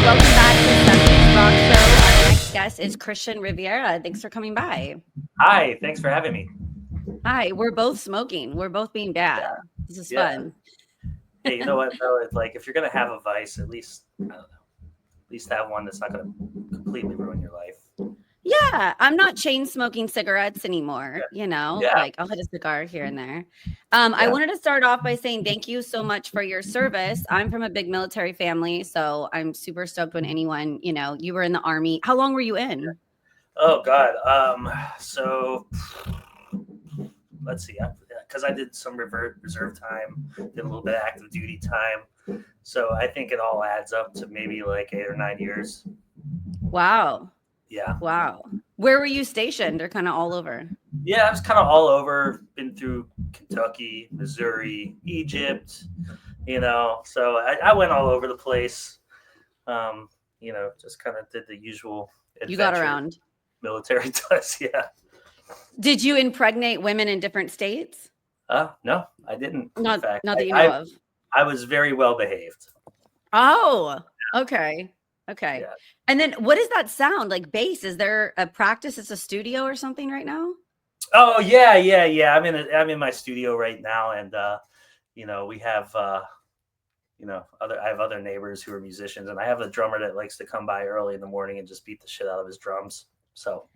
welcome back to Stefs Rock Show. Our next guest is Christian Rivera. Thanks for coming by. Hi, thanks for having me. Hi, we're both smoking. We're both being bad. Yeah, This is yeah. fun. Hey, you know what though? It's like if you're gonna have a vice, at least I don't know, at least have one that's not gonna completely ruin your life. Yeah, I'm not chain smoking cigarettes anymore. Yeah, Like I'll hit a cigar here and there. I yeah, wanted to start off by saying thank you so much for your service. I'm from a big military family, so I'm super stoked when anyone, you were in the Army. How long were you in? Oh God. So let's see. Because I did some reserve time, did a little bit of active duty time. So I think it all adds up to maybe like 8 or 9 years. Wow. Yeah. Wow. Where were you stationed or kind of all over? Yeah, I was kind of all over. Been through Kentucky, Missouri, Egypt. So I went all over the place. Just kind of did the usual You got adventure around. military does. Yeah. Did you impregnate women in different states? No, I didn't. In Not fact, that you know of. I was very well behaved. Oh, okay. Okay. Yeah. And then what does that sound like? Bass? Is there a practice? It's a studio or something right now? Oh yeah. I'm in my studio right now, and we have I have other neighbors who are musicians, and I have a drummer that likes to come by early in the morning and just beat the shit out of his drums. So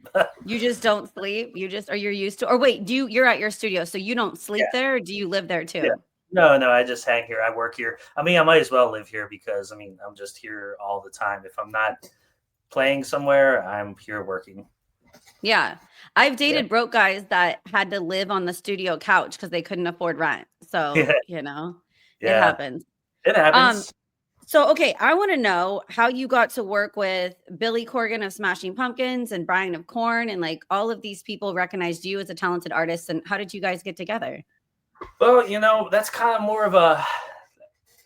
You just don't sleep. You're used to, or wait, you're at your studio, so you don't sleep there, or do you live there too? Yeah. No, I just hang here. I work here. I mean, I might as well live here because I'm just here all the time. If I'm not playing somewhere, I'm here working. Yeah. I've dated broke guys that had to live on the studio couch because they couldn't afford rent. So, it happens. It happens. So, okay, I want to know how you got to work with Billy Corgan of Smashing Pumpkins and Brian of Korn, and like all of these people recognized you as a talented artist. And how did you guys get together? Well, that's kind of more of a,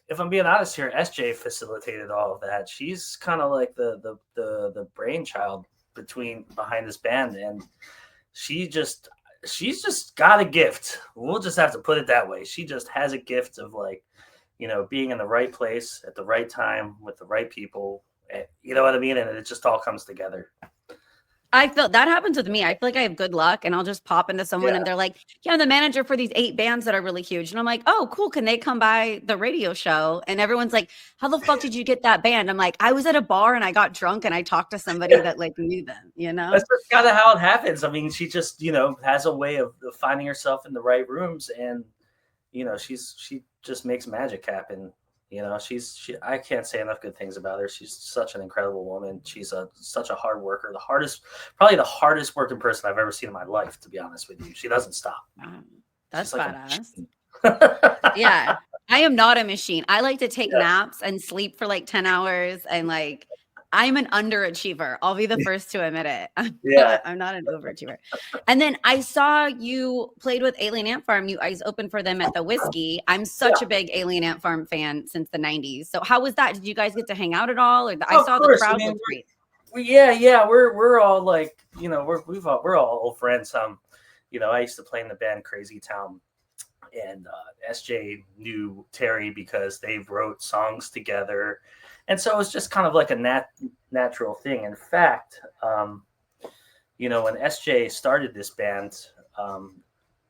if I'm being honest here, SJ facilitated all of that. She's kind of like the brainchild behind this band, and she's just got a gift. We'll just have to put it that way. She just has a gift of like, being in the right place at the right time with the right people. You know what I mean? And it just all comes together. I feel that happens with me. I feel like I have good luck and I'll just pop into someone and they're like, yeah, I'm the manager for these 8 bands that are really huge. And I'm like, oh, cool. Can they come by the radio show? And everyone's like, how the fuck did you get that band? I'm like, I was at a bar and I got drunk and I talked to somebody that like knew them, That's just kind of how it happens. I mean, she just, has a way of finding herself in the right rooms, and, she just makes magic happen. I can't say enough good things about her. She's such an incredible woman. She's such a hard worker. Probably the hardest working person I've ever seen in my life, to be honest with you. She doesn't stop. That's badass. Yeah. I am not a machine. I like to take naps and sleep for like 10 hours. And like, I'm an underachiever. I'll be the first to admit it. I'm not an overachiever. And then I saw you played with Alien Ant Farm. You guys opened for them at the Whiskey. I'm such a big Alien Ant Farm fan since the 90s. So how was that? Did you guys get to hang out at all? Or I saw the crowd was great. We're all like, we're all old friends. I used to play in the band Crazy Town, and SJ knew Terry because they wrote songs together. And so it was just kind of like a natural thing. In fact, when SJ started this band,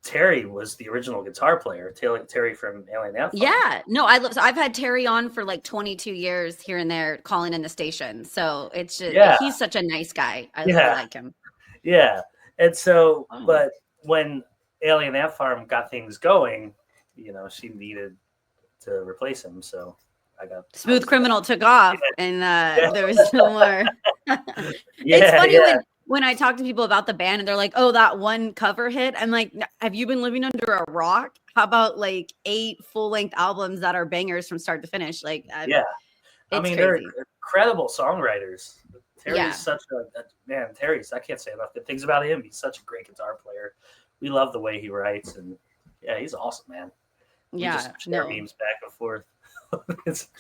Terry was the original guitar player. Terry from Alien Ant Farm. Yeah, no, I've had Terry on for like 22 years here and there, calling in the station. So it's just he's such a nice guy. I really like him. Yeah, and so, but when Alien Ant Farm got things going, she needed to replace him. So I got Smooth Criminal took off, and there was no more. It's funny when I talk to people about the band and they're like, "Oh, that one cover hit." I'm like, "Have you been living under a rock? How about like 8 full-length albums that are bangers from start to finish?" Like, they're incredible songwriters. Terry's such a man. I can't say enough good things about him. He's such a great guitar player. We love the way he writes, and he's awesome, man. We just share memes back and forth.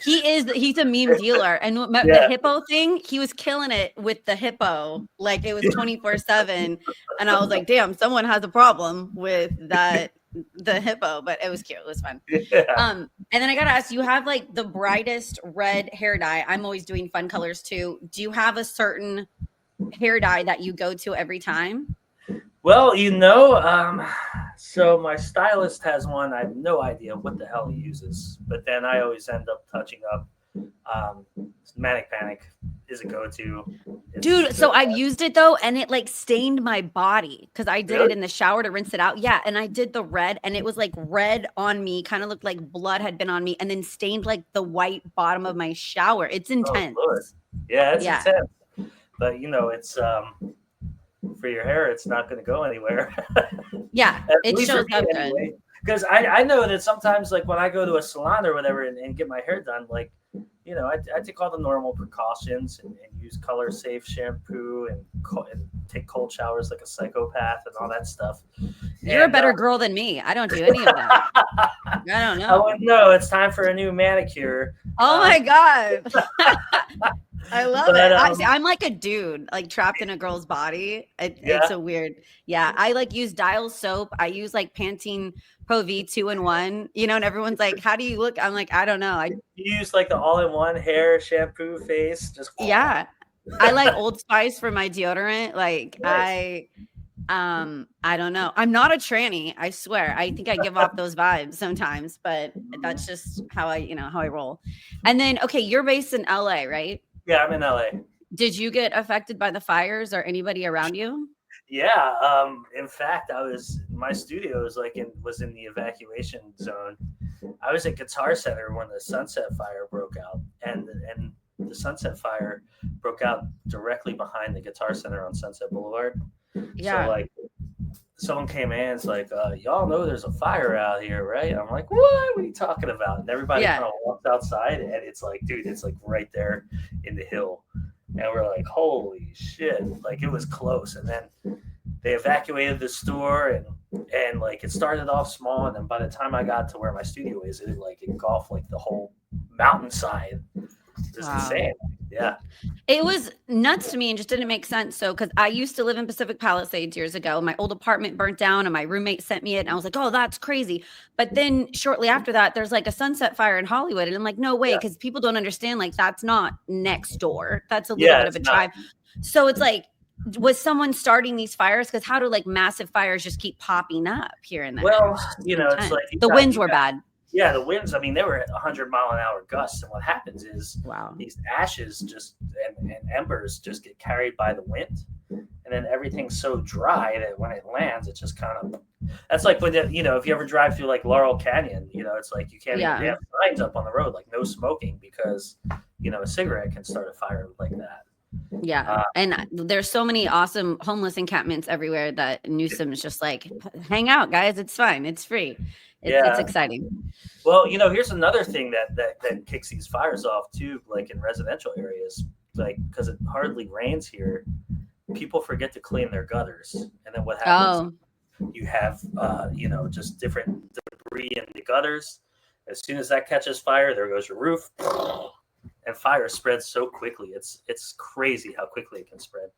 He's a meme dealer, and the hippo thing, he was killing it with the hippo, like it was 24/7. And I was like, damn, someone has a problem with that the hippo, but it was cute. It was fun. Yeah. And then I gotta ask, you have like the brightest red hair dye. I'm always doing fun colors too. Do you have a certain hair dye that you go to every time? Well, so my stylist has one. I have no idea what the hell he uses, but then I always end up touching up. Um, Manic Panic is a go-to. Dude, so I've used it though, and it like stained my body because I did it Really? in the shower to rinse it out. Yeah, and I did the red, and it was like red on me, kind of looked like blood had been on me, and then stained like the white bottom of my shower. It's Oh, intense. Lord. Yeah, it's Yeah. intense. But it's for your hair, it's not going to go anywhere. Yeah, At it least for shows me, up good. anyway. Because I know that sometimes, like when I go to a salon or whatever and get my hair done, like I take all the normal precautions and use color safe shampoo and take cold showers like a psychopath and all that stuff. You're a And better girl than me. I don't do any of that. I don't I know. wouldn't know. It's time for a new manicure. Oh my God. I love But, it. I'm like a dude, like trapped in a girl's body. It's a weird. Yeah, I like use Dial soap. I use like Pantene Pro V 2-in-1. And everyone's like, "How do you look?" I'm like, I don't know. You use like the all-in-one hair, shampoo, face, just Yeah, I like Old Spice for my deodorant. Like nice. I don't know. I'm not a tranny. I swear. I think I give off those vibes sometimes, but that's just how I roll. And then, okay, you're based in LA, right? Yeah, I'm in LA. Did you get affected by the fires or anybody around you? Yeah. In fact, my studio was in the evacuation zone. I was at Guitar Center when the Sunset Fire broke out, and the Sunset Fire broke out directly behind the Guitar Center on Sunset Boulevard. Yeah. So like, someone came in, it's like, y'all know there's a fire out here, right? I'm like, what are you talking about? And everybody kind of walks outside, and it's like, dude, it's like right there in the hill. And we're like, holy shit. Like, it was close. And then they evacuated the store, and like it started off small, and then by the time I got to where my studio is, it like engulfed like the whole mountainside. It was insane. Yeah. It was nuts to me and just didn't make sense. So, because I used to live in Pacific Palisades years ago, my old apartment burnt down and my roommate sent me it. And I was like, oh, that's crazy. But then shortly after that, there's like a Sunset Fire in Hollywood. And I'm like, no way, because people don't understand, like, that's not next door. That's a little bit of a drive. So it's like, was someone starting these fires? Because how do like massive fires just keep popping up here and there? Well, it's like the winds were bad. Yeah, the winds. I mean, they were at 100-mile-an-hour gusts, and what happens is, these ashes and embers just get carried by the wind, and then everything's so dry that when it lands, it just kind of. That's like when if you ever drive through like Laurel Canyon, it's like you can't even have signs up on the road like no smoking because a cigarette can start a fire like that. Yeah. And there's so many awesome homeless encampments everywhere that Newsom's just like, hang out, guys. It's fine. It's free. It's exciting. Well, here's another thing that kicks these fires off too, like in residential areas, like because it hardly rains here, people forget to clean their gutters. And then what happens? You have, just different debris in the gutters. As soon as that catches fire, there goes your roof. And fire spreads so quickly. It's crazy how quickly it can spread.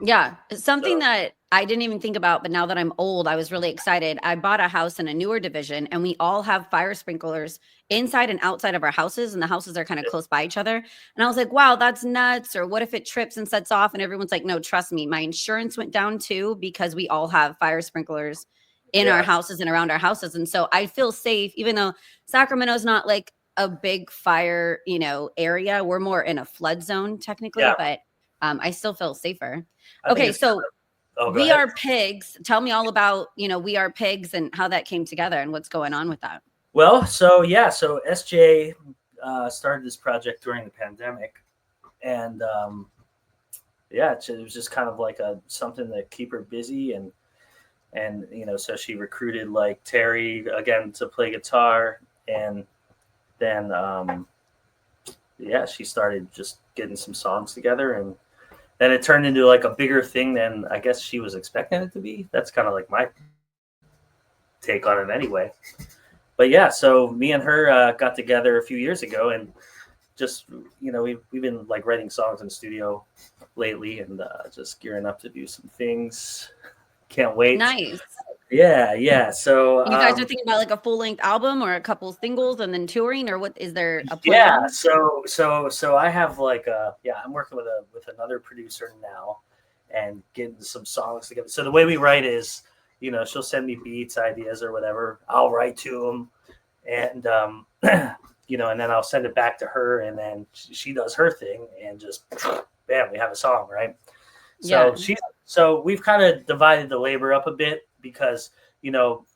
Yeah. Something that I didn't even think about, but now that I'm old, I was really excited. I bought a house in a newer division and we all have fire sprinklers inside and outside of our houses. And the houses are kind of close by each other. And I was like, wow, that's nuts. Or what if it trips and sets off? And everyone's like, no, trust me. My insurance went down too, because we all have fire sprinklers in our houses and around our houses. And so I feel safe, even though Sacramento's not like a big fire, area. We're more in a flood zone technically, but I still feel safer. Okay, so We Are Pigs. Tell me all about, We Are Pigs and how that came together and what's going on with that. Well, so SJ started this project during the pandemic, and it was just kind of like something to keep her busy, and so she recruited like Terry again to play guitar, and then she started just getting some songs together, and then it turned into like a bigger thing than I guess she was expecting it to be. That's kind of like my take on it anyway. But so me and her got together a few years ago, and just we've been like writing songs in the studio lately, and just gearing up to do some things. Can't wait. Nice. Yeah. So You guys are thinking about like a full length album or a couple singles and then touring, or what is there a yeah, plan? so I have like I'm working with another producer now and getting some songs together. So the way we write is, she'll send me beats, ideas or whatever. I'll write to them and and then I'll send it back to her and then she does her thing and just bam, we have a song, right? So Yeah. so we've kind of divided the labor up a bit because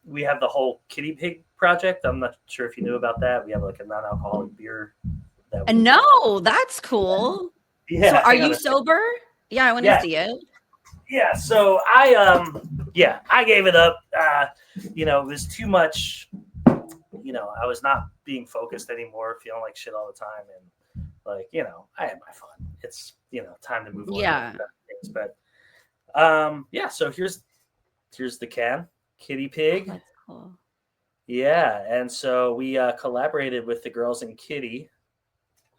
we have the whole Kittie Pig project. I'm not sure if you knew about that. We have like a non-alcoholic beer that we No, that's cool. So yeah, are hang on you a second. sober? Yeah, I want to Yeah, see it. yeah. So I gave it up. It was too much. I was not being focused anymore, feeling like shit all the time, and I had my fun. It's time to move on to Yeah. better things. But so here's the can, Kittie Oh, Pig. that's cool. Yeah, and so we collaborated with the girls in Kittie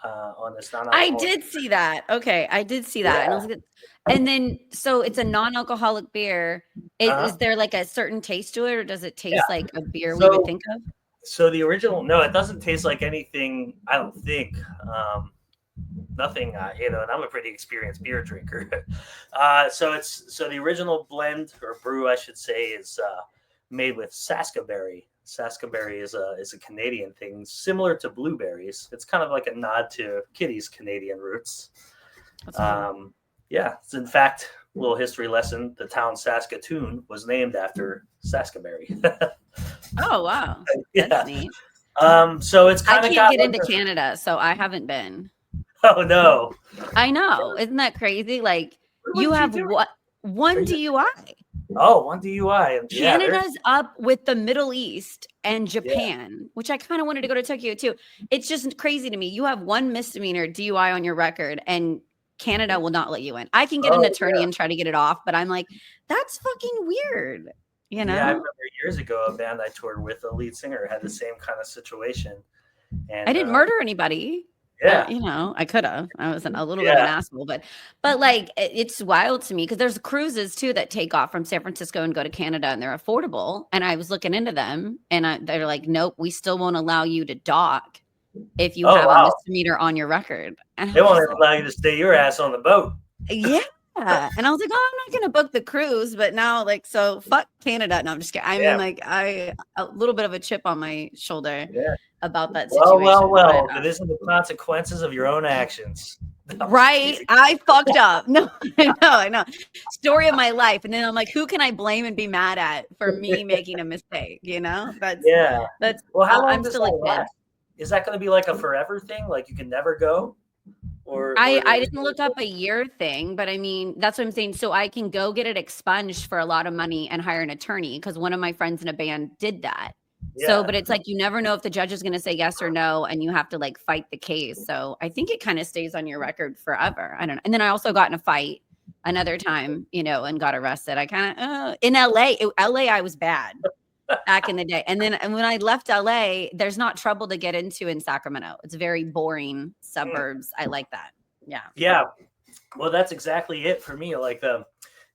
on this I non-alcoholic. did see that. Okay, I did see that. And I Yeah. was like, and then so it's a non-alcoholic beer. Is Uh-huh. there like a certain taste to it, or does it Yeah. taste like a beer we would So think of? so the original, no, it doesn't taste like anything. I don't think. Nothing. And I'm a pretty experienced beer drinker. So the original blend or brew, I should say, is made with Saskaberry. Saskaberry is a Canadian thing, similar to blueberries. It's kind of like a nod to Kittie's Canadian roots. That's cool. Yeah, it's in fact a little history lesson. The town Saskatoon was named after Saskaberry. Oh wow, that's Yeah. neat. So it's I kind of can't got get like into Canada, so I haven't been. oh no. I know, isn't that crazy? Like What you did you have do? what Are one you, DUI. oh, one DUI. And yeah, there's Canada's up with the Middle East and yeah. Japan, which I kind of wanted to go to Tokyo too. It's just crazy to me. You have one misdemeanor DUI on your record and Canada will not let you in. I can get an Oh attorney and try to get it off, but I'm like, that's fucking weird, you yeah. I know? remember years ago a band I toured with, the lead singer had the same kind of situation. I And didn't murder anybody. yeah. I could have. I was a little bit of an Yeah. asshole, but like it's wild to me because there's cruises too that take off from San Francisco and go to Canada and they're affordable. And I was looking into them and they're like, nope, we still won't allow you to dock if you Oh have a wow. misdemeanor on your record. And I They was won't just even like, allow you to stay your ass on the boat. yeah. And I was like, oh, I'm not gonna book the cruise, but now like so fuck Canada. No, I'm just kidding. I mean, Yeah. like I a little bit of a chip on my shoulder Yeah. about that Well. situation, but These are the consequences of your own actions. No, I'm just right? teasing. I fucked up. No, I know. Story of my life. And then I'm like, who can I blame and be mad at for me making a mistake? Yeah. That's Well, how long I'm does still a that kid. last? Is that going to be like a forever thing? Like you can never go, or I is didn't look up a year thing, but I mean, that's what I'm saying. So I can go get it expunged for a lot of money and hire an attorney because one of my friends in a band did that. So, yeah. but it's like you never know if the judge is going to say yes or no, and you have to like fight the case. So I think it kind of stays on your record forever. I don't know. And then I also got in a fight another time, and got arrested. I kind of in LA, I was bad back in the day. And when I left LA, there's not trouble to get into in Sacramento. It's very boring suburbs. I like that. Yeah. Yeah. Well, that's exactly it for me. Like that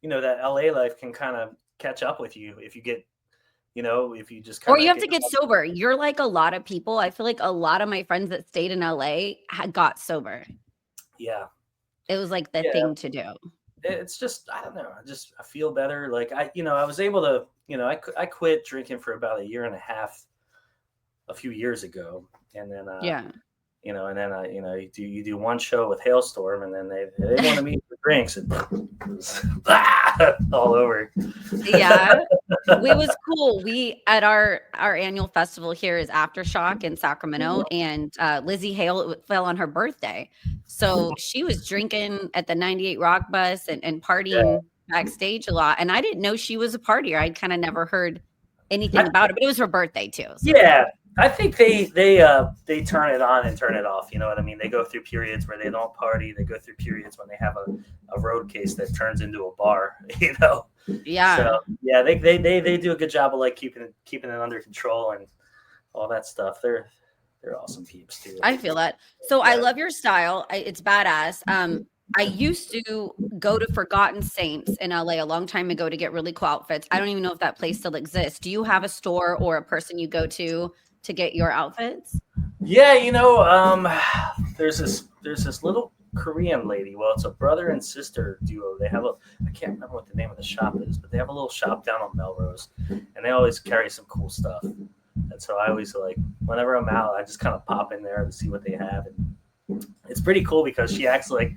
LA life can kind of catch up with you if you get, if you just Or kind you of have get to get caught. sober. You're like a lot of people. I feel like a lot of my friends that stayed in LA got sober. Yeah. It was like the Yeah. thing to do. It's just, I don't know. I feel better. Like I was able to, I quit drinking for about a year and a half a few years ago. And then, Yeah. you do one show with Hailstorm, and then they want to meet for drinks, and all over. Yeah. It was cool. We at our annual festival here is Aftershock in Sacramento, and Lizzie Hale fell on her birthday, so she was drinking at the 98 Rock Bus and Yeah. partying backstage a lot. And I didn't know she was a partier. I'd kind of never heard anything about it, but it was her birthday too. So. Yeah, I think they turn it on and turn it off. You know what I mean? They go through periods where they don't party. They go through periods when they have a road case that turns into a bar. Yeah. So yeah, they do a good job of like keeping it under control and all that stuff. They're awesome peeps too. I feel that. So Yeah. I love your style. It's badass. I used to go to Forgotten Saints in LA a long time ago to get really cool outfits. I don't even know if that place still exists. Do you have a store or a person you go to get your outfits? Yeah, there's this little Korean lady. Well, it's a brother and sister duo. They have I can't remember what the name of the shop is, but they have a little shop down on Melrose, and they always carry some cool stuff. And so I always like whenever I'm out, I just kind of pop in there to see what they have, and it's pretty cool because she acts like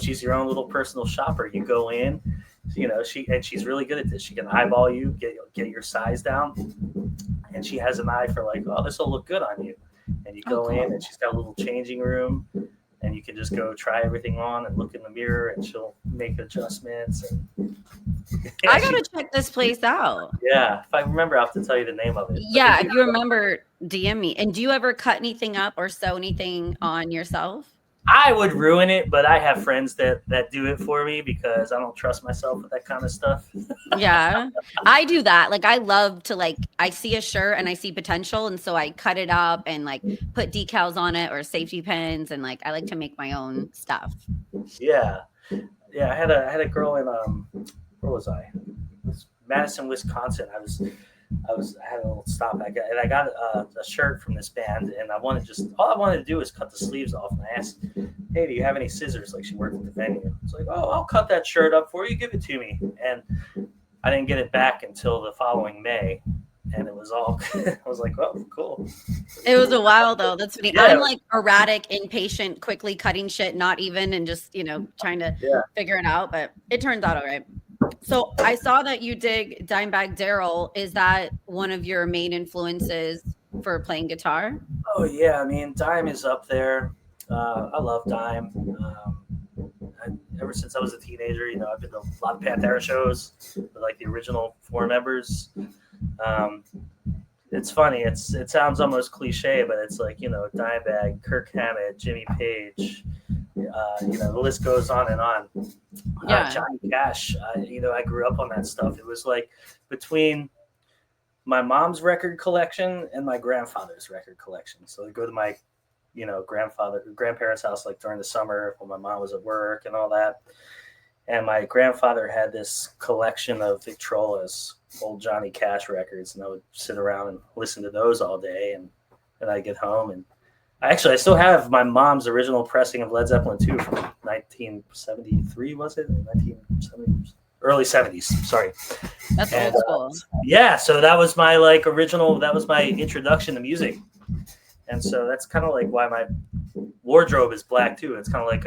she's your own little personal shopper. You go in, she's really good at this. She can eyeball you, get your size down, and she has an eye for like, oh, this will look good on you. And you go in, and she's got a little changing room, and you can just go try everything on and look in the mirror, and she'll make adjustments. And I gotta check this place out. Yeah, if I remember, I'll have to tell you the name of it. Yeah, if you remember, DM me. And do you ever cut anything up or sew anything on yourself? I would ruin it, but I have friends that do it for me because I don't trust myself with that kind of stuff. Yeah, I do that. Like, I love to I see a shirt and I see potential, and so I cut it up and put decals on it or safety pins, and I like to make my own stuff. Yeah. I had a girl in where was I? It was Madison, Wisconsin. I had a little stop. I got a shirt from this band, and all I wanted to do was cut the sleeves off. And I asked, "Hey, do you have any scissors?" Like, she worked at the venue. It's like, "Oh, I'll cut that shirt up for you. Give it to me." And I didn't get it back until the following May, and it was all. I was like, "Oh, cool." It was a while though. That's funny. Yeah. I'm erratic, impatient, quickly cutting shit, not even, and just trying to figure it out. But it turns out all right. So I saw that you dig Dimebag Darrell. Is that one of your main influences for playing guitar? Oh yeah, I mean, Dime is up there. I love Dime. Ever since I was a teenager, I've been to a lot of Pantera shows with the original four members. It's funny. It sounds almost cliche, but it's Dimebag, Kirk Hammett, Jimmy Page. The list goes on and on. Yeah. Johnny Cash. I grew up on that stuff. It was between my mom's record collection and my grandfather's record collection. So I go to my, grandparents' house during the summer when my mom was at work and all that. And my grandfather had this collection of Victrolas, old Johnny Cash records, and I would sit around and listen to those all day. And then I'd get home, and I still have my mom's original pressing of Led Zeppelin 2 from 1973, was it? 1970, early 70s, sorry. That's old school. Yeah, so that was my original, that was my introduction to music. And so that's kind of why my wardrobe is black too. It's kind of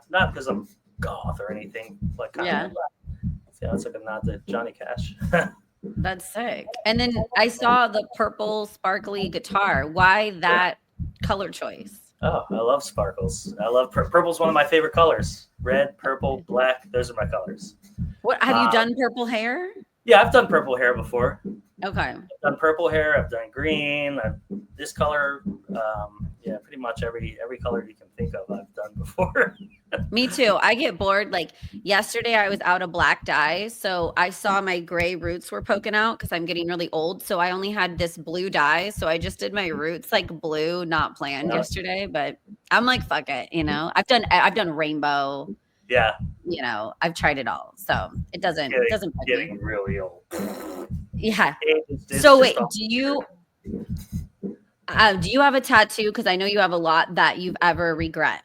not because I'm goth or anything. It's like a nod to Johnny Cash. That's sick. And then I saw the purple sparkly guitar. Why that color choice? Oh, I love sparkles. I love purple's one of my favorite colors. Red, purple, black. Those are my colors. What have you done? Purple hair? Yeah, I've done purple hair before. Okay. I've done purple hair. I've done green. This color. Pretty much every color you can think of, I've done before. Me too. I get bored. Yesterday, I was out of black dye, so I saw my gray roots were poking out because I'm getting really old. So I only had this blue dye, so I just did my roots blue, not planned yesterday. But I'm fuck it, I've done rainbow. Yeah. I've tried it all, so it doesn't getting really old. Yeah. It's so wait, do you have a tattoo? Because I know you have a lot that you've ever regret.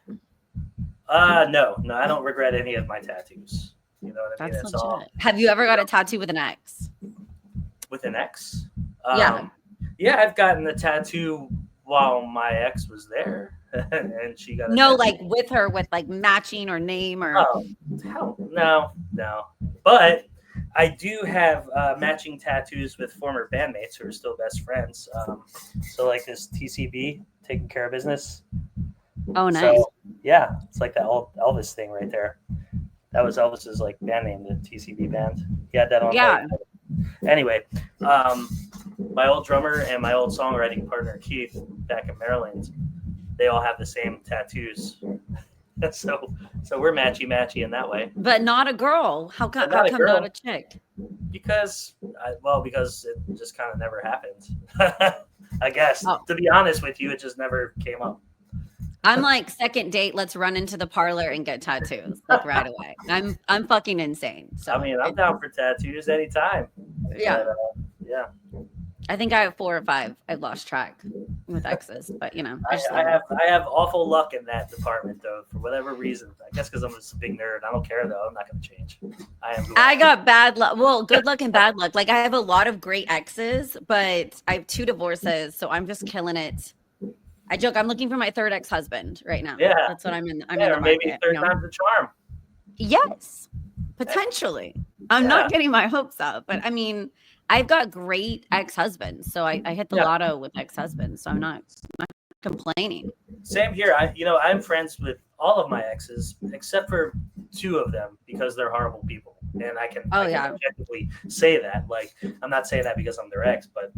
No, I don't regret any of my tattoos. You know what I mean? That's It's all. Have you ever got a tattoo with an ex? With an ex? Yeah. Yeah, I've gotten a tattoo while my ex was there, and she got with her with matching or name or. Oh, hell, no. But I do have matching tattoos with former bandmates who are still best friends. So this TCB, taking care of business. Oh, nice. So, yeah, it's that old Elvis thing right there. That was Elvis's band name, the TCB band. He had that on. Yeah. Anyway, my old drummer and my old songwriting partner Keith back in Maryland, they all have the same tattoos. So we're matchy in that way. But not a girl. How come not a chick? Because it just kind of never happened. I guess. To be honest with you, it just never came up. I'm like, second date, let's run into the parlor and get tattoos like right away. I'm fucking insane. So I mean, I'm down for tattoos anytime. yeah. But, yeah. I think I have 4 or 5. I've lost track with exes, but I have awful luck in that department though, for whatever reason. I guess because I'm just a big nerd. I don't care though. I'm not going to change. I got bad luck. Well, good luck and bad luck. Like I have a lot of great exes, but I have 2 divorces, so I'm just killing it. I joke. I'm looking for my 3rd ex-husband right now. Yeah, that's what I'm in. I'm yeah, in the market. Maybe 3rd time's the charm. Yes, potentially. I'm not getting my hopes up, but I mean, I've got great ex-husbands, so I hit the lotto with ex-husbands, so I'm not complaining. Same here. I'm friends with all of my exes except for 2 of them because they're horrible people, and I can objectively say that. Like, I'm not saying that because I'm their ex, but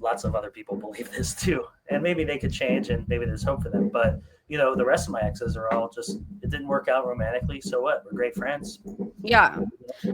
lots of other people believe this too, and maybe they could change, and maybe there's hope for them. But the rest of my exes are all just, it didn't work out romantically. So what? We're great friends. Yeah,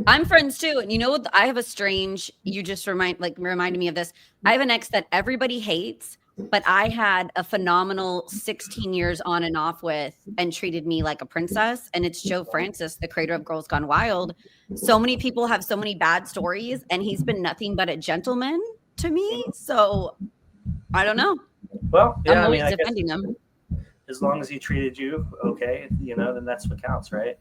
I'm friends too. And what? I have a strange. You just reminded me of this. I have an ex that everybody hates, but I had a phenomenal 16 years on and off with, and treated me like a princess. And it's Joe Francis, the creator of Girls Gone Wild. So many people have so many bad stories, and he's been nothing but a gentleman to me. So I don't know. Well, yeah, I'm always defending him. As long as he treated you okay, then that's what counts, right?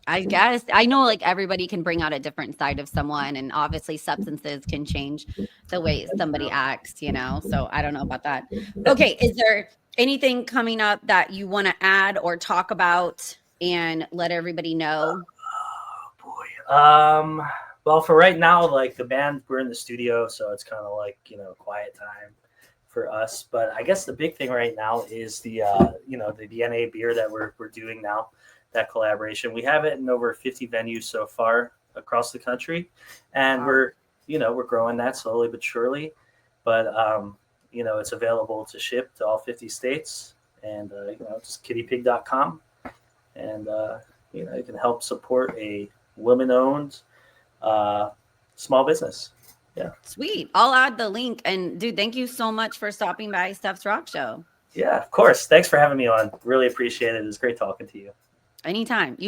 I guess. I know like everybody can bring out a different side of someone, and obviously substances can change the way somebody acts, so I don't know about that. Okay, is there anything coming up that you want to add or talk about and let everybody know? Oh boy. Well, for right now, like the band, we're in the studio, so it's kind of like quiet time for us. But I guess the big thing right now is the the DNA beer that we're doing now. That collaboration, we have it in over 50 venues so far across the country, and we're growing that slowly but surely. But it's available to ship to all 50 states, and just kittiepig.com, and you can help support a women-owned small business. Yeah. Sweet. I'll add the link. And dude, thank you so much for stopping by Stefs Rock Show. Yeah, of course. Thanks for having me on. Really appreciate it. It was great talking to you. Anytime. You